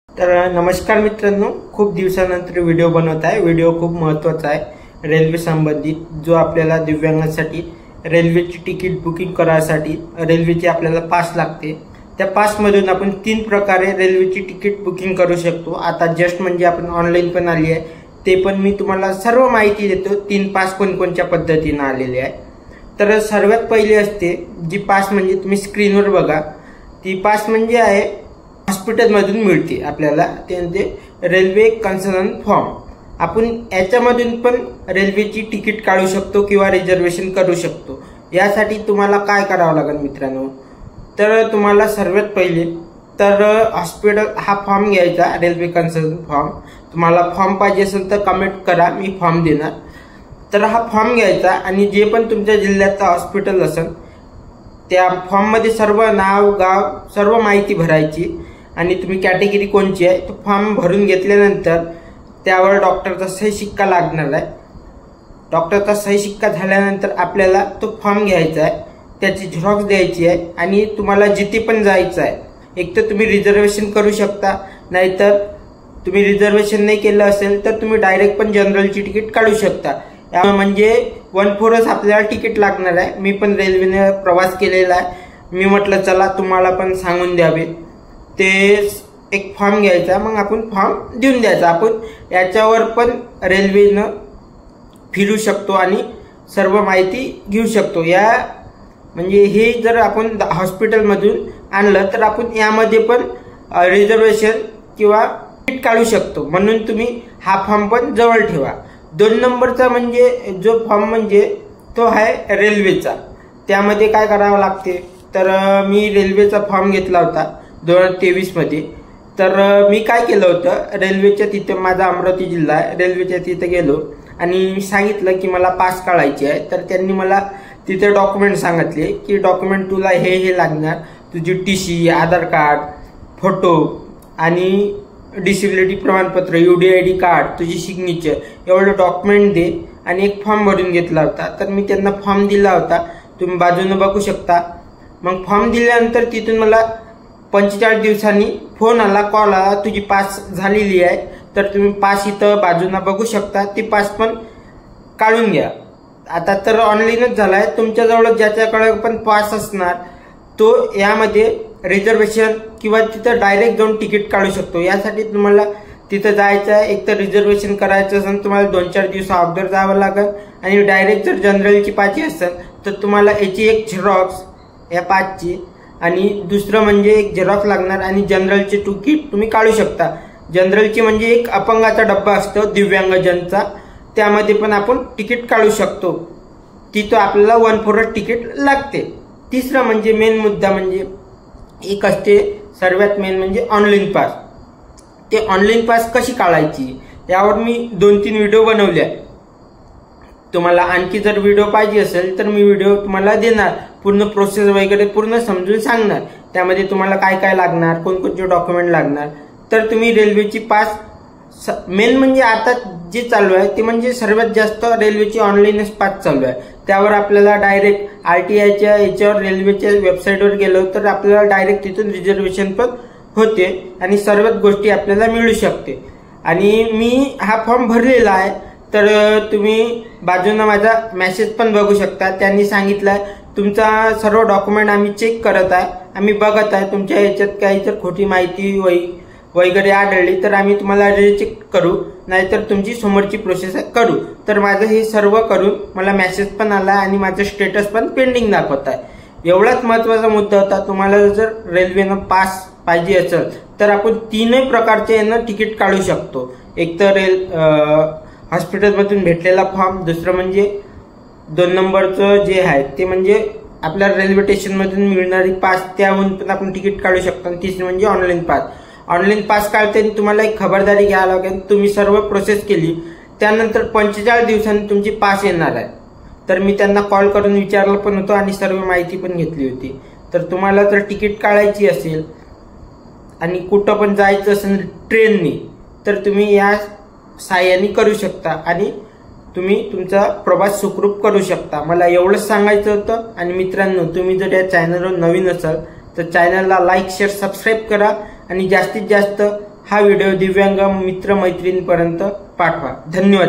तर नमस्कार मित्रांनो, खूप दिवसानंतर व्हिडिओ बनवत आहे। व्हिडिओ खूप महत्त्वाचा आहे रेल्वे संबंधित, जो आपल्याला दिव्यांगांसाठी रेल्वेची तिकीट बुकिंग करायसाठी रेल्वेची आपल्याला पास लागते। त्या पास मधून आपण 3 प्रकारे रेल्वेची तिकीट बुकिंग करू शकतो। आता जस्ट म्हणजे आपण ऑनलाईन पण आली आहे, ते पण मी तुम्हाला सर्व माहिती देतो। 3 पास कोणकोणत्या पद्धतीने आलेले आहे। तर सर्वात पहिली असते जी पास, म्हणजे तुम्ही स्क्रीनवर बघा, ती पास म्हणजे आहे हॉस्पिटल मधून मिळते आपल्याला, ते म्हणजे रेल्वे कन्सर्न फॉर्म। आपण याच्यामधून पण रेल्वेची तिकीट काढू शकतो किंवा रिझर्वेशन करू शकतो। यासाठी तुम्हाला काय करावं लागेल मित्रांनो, तर तुम्हाला सर्वात पहिले तर हॉस्पिटल हा फॉर्म घ्यायचा, रेल्वे कन्सर्न फॉर्म। तुम्हाला फॉर्म पाहिजे असेल तर कमेंट करा, मी फॉर्म देणार। तर हा फॉर्म घ्यायचा आणि जे पण तुमच्या जिल्ह्यात हॉस्पिटल असेल त्या फॉर्म मध्ये सर्व नाव, गाव, सर्व माहिती भरायची आणि तुम्ही कॅटेगरी कोणची आहे तो फॉर्म भरून घेतल्यानंतर त्यावर डॉक्टरचा सही शिक्का लागणार आहे। डॉक्टरचा सही शिक्का झाल्यानंतर आपल्याला तो फॉर्म घ्यायचा आहे, त्याची झेरॉक्स द्यायची आहे आणि तुम्हाला जिथे पण जायचं आहे, एक तर तुम्ही रिझर्वेशन करू शकता, नाहीतर तुम्ही रिझर्वेशन नाही केलं असेल तर तुम्ही डायरेक्ट पण जनरलची तिकीट काढू शकता। म्हणजे 1/4च आपल्याला तिकीट लागणार आहे। मी पण रेल्वेने प्रवास केलेला आहे, मी म्हटलं चला तुम्हाला पण सांगून द्यावे। ते एक फॉर्म घ्यायचा, मग आपण फॉर्म देऊन द्यायचा। आपण याच्यावर पण रेल्वेनं फिरू शकतो आणि सर्व माहिती घेऊ शकतो। या म्हणजे हे जर आपण हॉस्पिटलमधून आणलं तर आपण यामध्ये पण रिझर्वेशन किंवा तिकीट काढू शकतो, म्हणून तुम्ही हा फॉर्म पण जवळ ठेवा। 2 नंबरचा म्हणजे जो फॉर्म म्हणजे तो आहे रेल्वेचा। त्यामध्ये काय करावं लागते, तर मी रेल्वेचा फॉर्म घेतला होता 2023 मध्ये। तर मी काय केलं होतं, रेल्वेच्या तिथे, माझा अमरावती जिल्हा आहे, रेल्वेच्या तिथे गेलो आणि सांगितलं की मला पास काढायची आहे। तर त्यांनी मला तिथे डॉक्युमेंट सांगितले की डॉक्युमेंट तुला हे लागणार, तुझी TC, आधार कार्ड, फोटो आणि डिसेबिलिटी प्रमाणपत्र, UDID कार्ड, तुझी सिग्नेचर, एवढे डॉक्युमेंट दे आणि एक फॉर्म भरून घेतला होता। तर मी त्यांना फॉर्म दिला होता, तुम्ही बाजूने बघू शकता। मग फॉर्म दिल्यानंतर तिथून मला 45 दिवसांनी फोन आला, कॉल आला, तुझी पास झालेली आहे, तर तुम्ही पास इथं बाजूला बघू शकता, ती पास पण काढून घ्या। आता तर ऑनलाईनच झालाय, तुमच्याजवळ ज्याच्याकडे पण पास असणार तो यामध्ये रिझर्वेशन किंवा तिथं डायरेक्ट जाऊन तिकीट काढू शकतो। यासाठी तुम्हाला तिथं जायचं आहे, एक तर रिझर्वेशन करायचं असेल तुम्हाला 2-4 दिवस अगोदर जावं लागेल, आणि डायरेक्ट जर जनरलची पाहिजे असेल तर तुम्हाला याची एक झेरॉक्स या पासची आणि दुसरं म्हणजे एक झेरॉक्स लागणार, आणि जनरलचे तिकीट तुम्ही काढू शकता। जनरलची म्हणजे एक अपंगाचा डब्बा असतो दिव्यांगजनचा, त्यामध्ये पण आपण तिकीट काढू शकतो। तिथं आपल्याला 1/4 तिकीट लागते। तिसरं म्हणजे मेन मुद्दा म्हणजे एक असते सर्वात मेन म्हणजे ऑनलाईन पास। ते ऑनलाईन पास कशी काढायची यावर मी 2-3 व्हिडिओ बनवले आहे। तुम्हाला आणखी जर व्हिडिओ पाहिजे असेल तर मी व्हिडिओ तुम्हाला देणार, पूर्ण प्रोसेस वगैरे पूर्ण समजून सांगणार। त्यामध्ये तुम्हाला काय काय लागणार, कोणकोणते डॉक्युमेंट लागणार। तर तुम्ही रेल्वेची पास, मेन म्हणजे आता जे चालू आहे ते म्हणजे सर्वात जास्त रेल्वेची ऑनलाईनच पास चालू आहे। त्यावर आपल्याला डायरेक्ट RTIच्या याच्यावर रेल्वेच्या वेबसाईटवर गेलो तर आपल्याला डायरेक्ट तिथून रिझर्वेशन पण होते आणि सर्वच गोष्टी आपल्याला मिळू शकते। आणि मी हा फॉर्म भरलेला आहे, तर तुम्ही बाजूने माझा मेसेज पण बघू शकता। त्यांनी सांगितलं तुमचा सर्व डॉक्युमेंट आम्ही चेक करत आहे, आम्ही बघत आहे, तुमच्या याच्यात काही जर खोटी माहिती वगैरे आढळली तर आम्ही तुम्हाला रिचेक करू, नाहीतर तुमची समोरची प्रोसेस करू। तर माझं हे सर्व करून मला मेसेज पण आला आणि माझं स्टेटस पण पेंडिंग दाखवत आहे। एवढाच महत्वाचा मुद्दा होता। तुम्हाला जर रेल्वेनं पास पाहिजे असेल तर आपण 3 प्रकारचे तिकीट काढू शकतो। एक तर हॉस्पिटलमधून भेटलेला फॉर्म, दुसरं म्हणजे 2 नंबरचं जे आहे ते म्हणजे आपल्या रेल्वे स्टेशन मधून मिळणारी पास, त्याहून पण आपण तिकीट काढू शकतो, आणि तिसरं म्हणजे ऑनलाईन पास। ऑनलाईन पास काढताना तुम्हाला एक खबरदारी घ्यावी लागेल, तुम्ही सर्व प्रोसेस केली त्यानंतर 45 दिवसांनी तुमची पास येणार आहे। तर मी त्यांना कॉल करून विचारलं पण होतं आणि सर्व माहिती पण घेतली होती। तर तुम्हाला जर तिकीट काढायची असेल आणि कुठं पण जायचं असेल ट्रेननी, तर तुम्ही या साहाय्याने करू शकता आणि तुम्ही तुमचा प्रवास सुखरूप करू शकता। मला एवढंच सांगायचं होतं। आणि मित्रांनो, तुम्ही जर या चॅनलवर नवीन असाल तर चॅनलला लाईक, शेअर, सबस्क्राईब करा आणि जास्तीत जास्त हा व्हिडिओ दिव्यांग मित्र मैत्रिणींपर्यंत पाठवा. धन्यवाद.